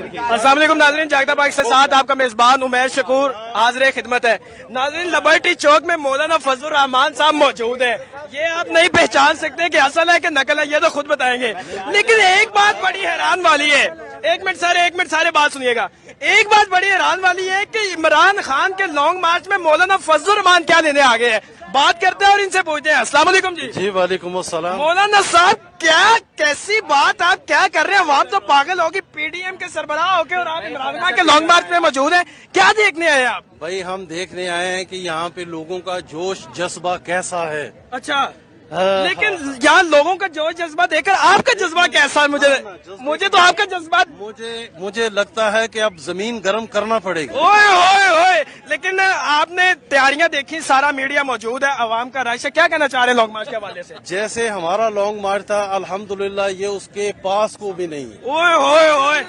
अस्सलाम वालेकुम नाज़रीन, जागता पाकिस्तान के साथ आपका मेजबान उमैर शकूर हाजिर खिदमत है। नाज़रीन, लिबर्टी चौक में मौलाना फजलुर रहमान साहब मौजूद है। ये आप नहीं पहचान सकते कि असल है कि नकल है, ये तो खुद बताएंगे। लेकिन एक बात बड़ी हैरान वाली है, एक मिनट सारे बात सुनिएगा। एक बात बड़ी हैरान वाली है कि इमरान खान के लॉन्ग मार्च में मौलाना फजलुर रहमान क्या लेने आ गए हैं। बात करते हैं और इनसे पूछते हैं। अस्सलाम वालेकुम जी। जी वालेकुम अस्सलाम। मौलाना साहब, क्या कैसी बात, आप क्या कर रहे हैं? वहाँ तो पागल होगी, पीडीएम के सरबराह होके और आप इमरान खान के लॉन्ग मार्च में मौजूद हैं। क्या देखने आए आप? भाई हम देखने आए हैं कि यहाँ पे लोगों का जोश जज्बा कैसा है। अच्छा, लेकिन यहाँ लोगों का जोश जज्बा देखकर आपका जज्बा कैसा है? मुझे तो आपका जज्बा मुझे लगता है कि अब जमीन गर्म करना पड़ेगा। ओए ओए ओए, लेकिन आपने तैयारियां देखी, सारा मीडिया मौजूद है, अवाम का राय से क्या कहना चाह रहे हैं लॉन्ग मार्च के हवाले से? जैसे हमारा लॉन्ग मार्च था, अल्हम्दुलिल्लाह ये उसके पास को भी नहीं। ओए ओए ओए,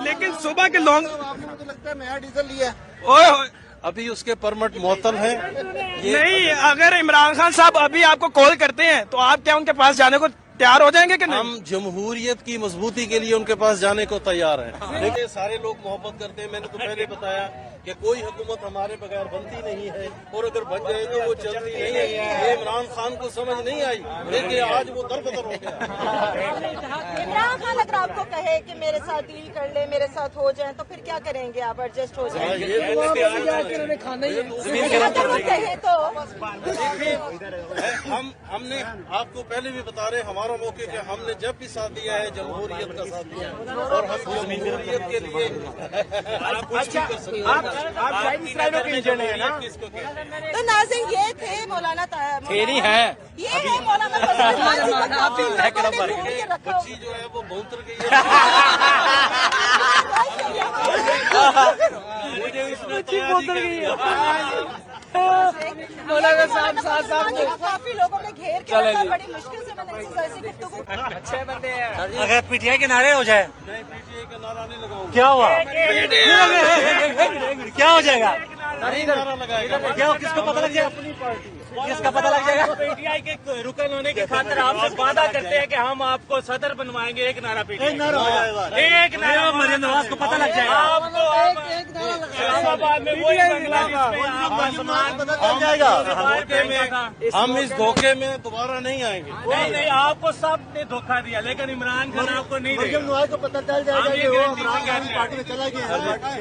लेकिन सुबह के लॉन्ग, मुझे लगता है नया डीजल लिया। ओए ओए, अभी उसके परमिट मुअत्तल है। नहीं, अगर इमरान खान साहब अभी आपको कॉल करते हैं तो आप क्या उनके पास जाने को तैयार हो जाएंगे कि नहीं? हम जमहूरियत की मजबूती के लिए उनके पास जाने को तैयार हैं। देखिए, सारे लोग मोहब्बत करते हैं। मैंने तो पहले बताया कि कोई हुकूमत हमारे बगैर बनती नहीं है, और अगर बन जाए तो वो चलती नहीं है। ये इमरान खान को समझ नहीं आई, लेकिन आज वो दरबदर हो गया। इमरान खान अगर आपको कहे कि मेरे साथ डील कर ले, मेरे साथ हो जाए, तो फिर क्या करेंगे आप? एडजस्ट हो जाएंगे? कहे तो हमने आपको पहले भी बता रहे, हमारा मौके कि हमने जब भी साथ दिया है जमहूरियत का साथ दिया है, और हम जमहूरियत के लिए तो नाज़रीन, ये थे मौलाना फेरी है, ये है मौलाना बच्ची जो है वो भौंतर गई है। मौलाना साहब काफी लोगों ने घेर के रखा, बड़ी मुश्किल से मैंने ऐसी गुफ्तगू। अच्छे बंदे हैं। अगर पीटीआई के नारे हो जाए, नहीं, पीटीआई का नारा नहीं लगाऊंगा। क्या हुआ? क्या हो जाएगा? नारा लगाएगा। क्या किसको पता लग जाएगा? अपनी पार्टी किसका पता लग जाएगा? पीटीआई के रुकन होने की खातिर आपसे वादा करते हैं कि हम आपको सदर बनवाएंगे। एक नारा पीटीआई, एक नारा हो जाएगा। एक नारा मरियम नवाज को पता लग जाएगा। आपको इस्लामाबाद में वही बंगला जिसमें आप आसमान बदल जाएगा। हम इस धोखे में दोबारा नहीं आएंगे। नहीं, आपको सब ने धोखा दिया, लेकिन इमरान खान आपको नहीं मरियम देगा। नवाज को पता चल जाएगा कि वो इमरान खान की पार्टी में चला गया है,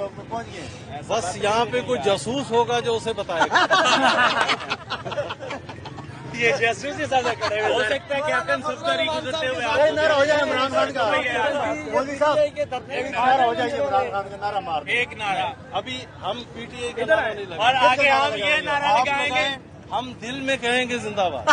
पहुंच गए। बस यहाँ पे कोई जासूस होगा जो उसे बताएगा। ये जासूसी साझा करे हो सकता है कि अपन सफ्तारी गुजरते हुए एक नारा हो जाएगा इमरान खान का। मोदी साहब, एक नारा हो जाएगा इमरान खान का, नारा मार। एक नारा, अभी हम पीटीआई का नारा नहीं और लगाएंगे। आगे हम ये नारा आप लगाएंगे, लगाएं, हम दिल में कहेंगे जिंदाबाद।